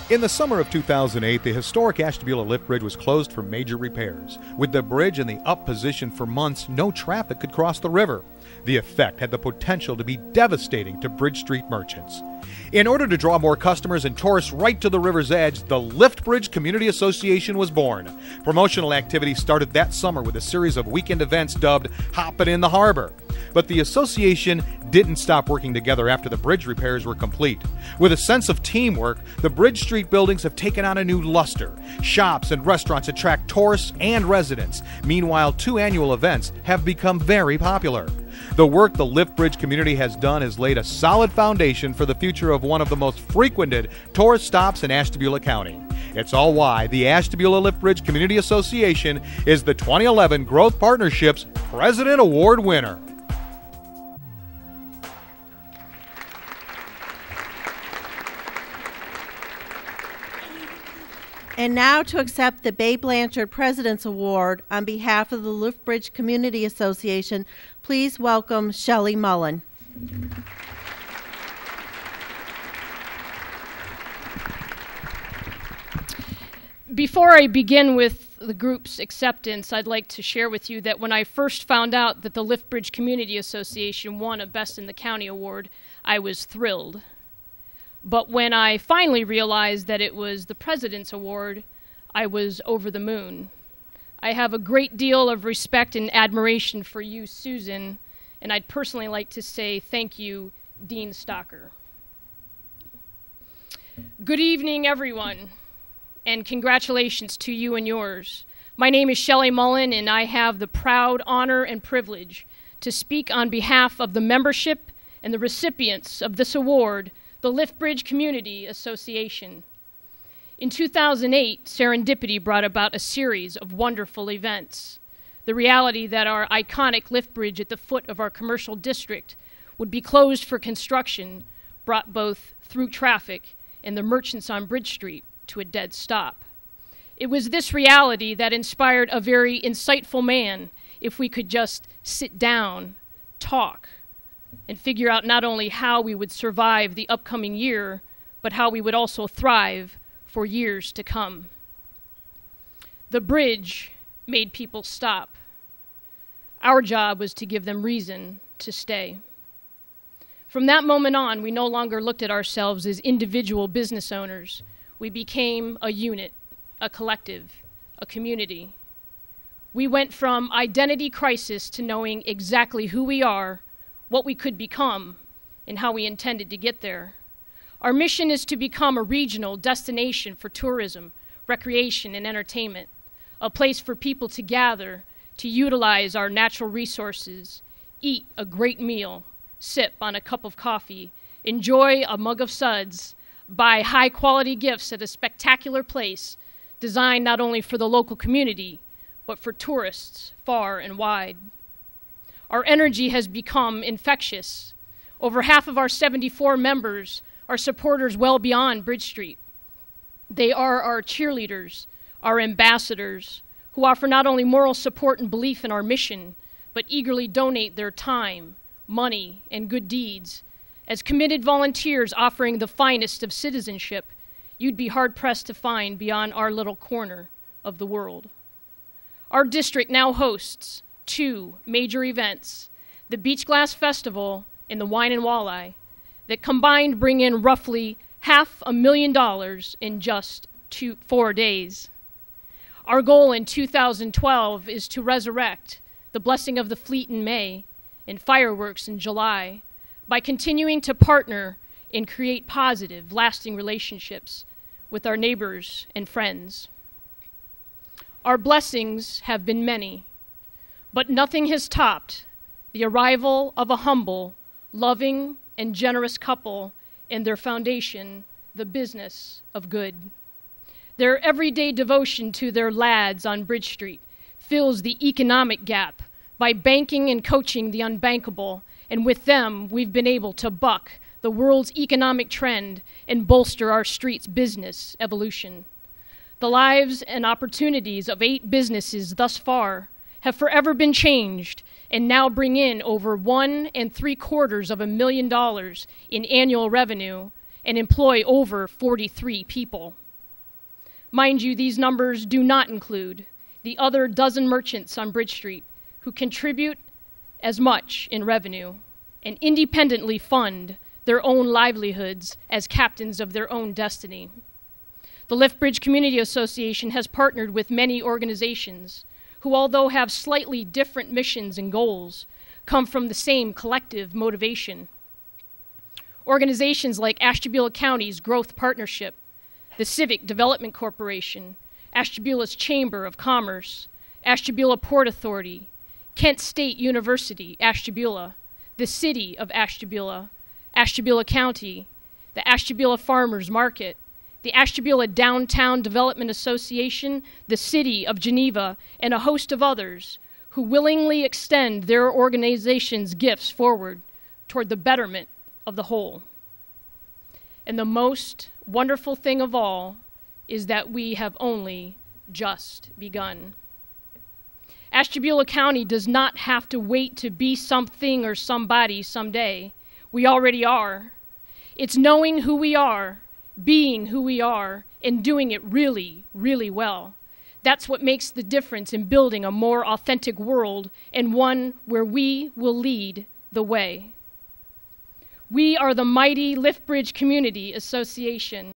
In the summer of 2008, the historic Ashtabula Lift Bridge was closed for major repairs. With the bridge in the up position for months, no traffic could cross the river. The effect had the potential to be devastating to Bridge Street merchants. In order to draw more customers and tourists right to the river's edge, the Lift Bridge Community Association was born. Promotional activity started that summer with a series of weekend events dubbed Hoppin' in the Harbor. But the association didn't stop working together after the bridge repairs were complete. With a sense of teamwork, the Bridge Street buildings have taken on a new luster. Shops and restaurants attract tourists and residents. Meanwhile, 2 annual events have become very popular. The work the Lift Bridge community has done has laid a solid foundation for the future of one of the most frequented tourist stops in Ashtabula County. It's all why the Ashtabula Lift Bridge Community Association is the 2011 Growth Partnership's President Award winner. And now to accept the Bay Blanchard President's Award on behalf of the Lift Bridge Community Association, please welcome Shelley Mullen. Before I begin with the group's acceptance, I'd like to share with you that when I first found out that the Lift Bridge Community Association won a Best in the County award, I was thrilled. But when I finally realized that it was the President's Award, I was over the moon. I have a great deal of respect and admiration for you, Susan, and I'd personally like to say thank you, Dean Stocker. Good evening, everyone, and congratulations to you and yours. My name is Shelley Mullen, and I have the proud honor and privilege to speak on behalf of the membership and the recipients of this award, the Lift Bridge Community Association. In 2008, serendipity brought about a series of wonderful events. The reality that our iconic lift bridge at the foot of our commercial district would be closed for construction brought both through traffic and the merchants on Bridge Street to a dead stop. It was this reality that inspired a very insightful man, if we could just sit down, talk, and figure out not only how we would survive the upcoming year, but how we would also thrive for years to come. The bridge made people stop. Our job was to give them reason to stay. From that moment on, we no longer looked at ourselves as individual business owners. We became a unit, a collective, a community. We went from identity crisis to knowing exactly who we are, what we could become, and how we intended to get there. Our mission is to become a regional destination for tourism, recreation, and entertainment, a place for people to gather, to utilize our natural resources, eat a great meal, sip on a cup of coffee, enjoy a mug of suds, buy high-quality gifts at a spectacular place designed not only for the local community, but for tourists far and wide. Our energy has become infectious. Over half of our 74 members are supporters well beyond Bridge Street. They are our cheerleaders, our ambassadors, who offer not only moral support and belief in our mission, but eagerly donate their time, money, and good deeds. As committed volunteers offering the finest of citizenship, you'd be hard-pressed to find beyond our little corner of the world. Our district now hosts 2 major events, the Beach Glass Festival and the Wine and Walleye, that combined bring in roughly $500,000 in just 4 days. Our goal in 2012 is to resurrect the blessing of the fleet in May and fireworks in July by continuing to partner and create positive, lasting relationships with our neighbors and friends. Our blessings have been many, but nothing has topped the arrival of a humble, loving, and generous couple and their foundation, the business of good. Their everyday devotion to their lads on Bridge Street fills the economic gap by banking and coaching the unbankable, and with them, we've been able to buck the world's economic trend and bolster our street's business evolution. The lives and opportunities of 8 businesses thus far have forever been changed and now bring in over $1.75 million in annual revenue and employ over 43 people. Mind you, these numbers do not include the other dozen merchants on Bridge Street who contribute as much in revenue and independently fund their own livelihoods as captains of their own destiny. The Lift Bridge Community Association has partnered with many organizations who, although have slightly different missions and goals, come from the same collective motivation. Organizations like Ashtabula County's Growth Partnership, the Civic Development Corporation, Ashtabula's Chamber of Commerce, Ashtabula Port Authority, Kent State University, Ashtabula, the City of Ashtabula, Ashtabula County, the Ashtabula Farmers Market, the Ashtabula Downtown Development Association, the City of Geneva, and a host of others who willingly extend their organization's gifts forward toward the betterment of the whole. And the most wonderful thing of all is that we have only just begun. Ashtabula County does not have to wait to be something or somebody someday. We already are. It's knowing who we are, being who we are, and doing it really, really well. That's what makes the difference in building a more authentic world, and one where we will lead the way. We are the mighty Lift Bridge Community Association.